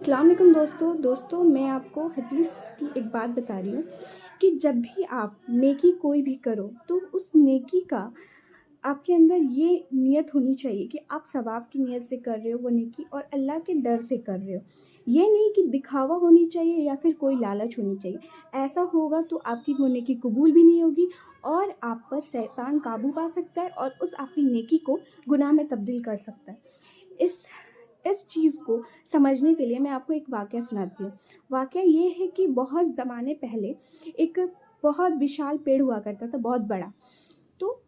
अस्सलाम वालेकुम दोस्तों मैं आपको हदीस की एक बात बता रही हूँ कि जब भी आप नेकी कोई भी करो तो उस नेकी का आपके अंदर ये नियत होनी चाहिए कि आप सवाब की नियत से कर रहे हो वो नेकी और अल्लाह के डर से कर रहे हो। ये नहीं कि दिखावा होनी चाहिए या फिर कोई लालच होनी चाहिए। ऐसा होगा तो आपकी वो नेकी कबूल भी नहीं होगी और आप पर शैतान काबू पा सकता है और उस आपकी नेकी को गुनाह में तब्दील कर सकता है। इस इस चीज़ को समझने के लिए मैं आपको एक वाक़या सुनाती हूँ। वाक़या ये है कि बहुत ज़माने पहले एक बहुत विशाल पेड़ हुआ करता था, बहुत बड़ा। तो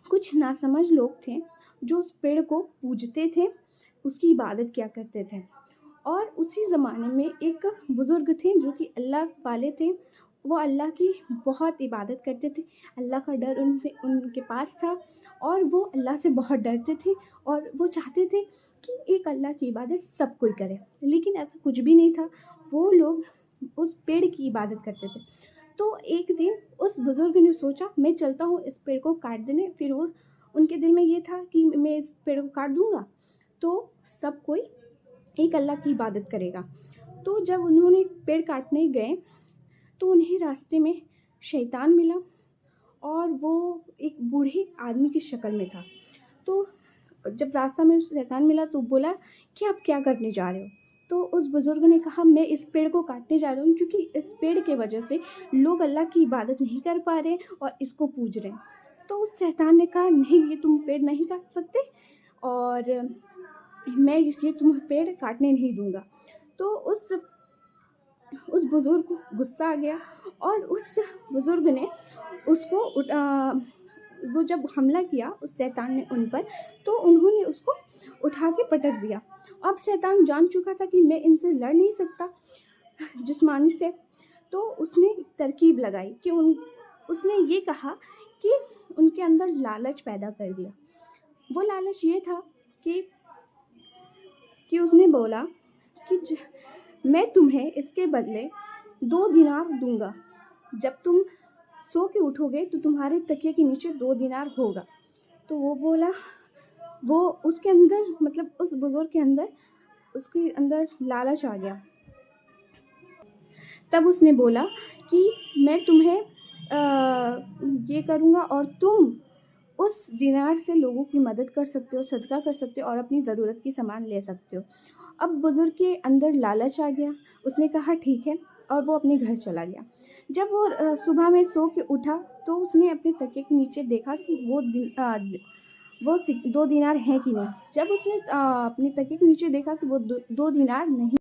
कुछ नासमझ लोग थे जो उस पेड़ को पूजते थे, उसकी इबादत किया करते थे। और उसी ज़माने में एक बुज़ुर्ग थे जो कि अल्लाह वाले थे। वो अल्लाह की बहुत इबादत करते थे, अल्लाह का डर उनके पास था और वो अल्लाह से बहुत डरते थे और वो चाहते थे कि एक अल्लाह की इबादत सब कोई करे। लेकिन ऐसा कुछ भी नहीं था, वो लोग उस पेड़ की इबादत करते थे। तो एक दिन उस बुज़ुर्ग ने सोचा मैं चलता हूँ इस पेड़ को काट देने। फिर वो उनके दिल में ये था कि मैं इस पेड़ को काट दूँगा तो सब कोई एक अल्लाह की इबादत करेगा। तो जब उन्होंने पेड़ काटने गए तो उन्हें रास्ते में शैतान मिला और वो एक बूढ़े आदमी की शक्ल में था। तो जब रास्ता में शैतान मिला तो बोला कि आप क्या करने जा रहे हो? तो उस बुज़ुर्ग ने कहा मैं इस पेड़ को काटने जा रहा हूँ क्योंकि इस पेड़ की वजह से लोग अल्लाह की इबादत नहीं कर पा रहे और इसको पूज रहे हैं। तो उस शैतान ने कहा नहीं, ये तुम पेड़ नहीं काट सकते और मैं ये तुम्हें पेड़ काटने नहीं दूँगा। तो उस बुज़ुर्ग को गुस्सा आ गया और उस बुज़ुर्ग ने उसको वो जब हमला किया उस शैतान ने उन पर, तो उन्होंने उसको उठा के पटक दिया। अब शैतान जान चुका था कि मैं इनसे लड़ नहीं सकता जिस्मानी से, तो उसने एक तरकीब लगाई कि उसने ये कहा कि उनके अंदर लालच पैदा कर दिया। वो लालच ये था कि उसने बोला कि मैं तुम्हें इसके बदले 2 दिनार दूँगा। जब तुम सो के उठोगे तो तुम्हारे तकिए के नीचे 2 दिनार होगा। तो वो बोला, वो उसके अंदर मतलब उस बुज़ुर्ग के अंदर उसके अंदर लालच आ गया। तब उसने बोला कि मैं तुम्हें ये करूँगा और तुम उस दिनार से लोगों की मदद कर सकते हो, सदका कर सकते हो और अपनी ज़रूरत की सामान ले सकते हो। अब बुज़ुर्ग के अंदर लालच आ गया, उसने कहा ठीक है और वो अपने घर चला गया। जब वो सुबह में सो के उठा तो उसने अपने तकिए के नीचे देखा कि वो 2 दिनार हैं कि नहीं। जब उसने अपने तकिए के नीचे देखा कि वो 2 दिनार नहीं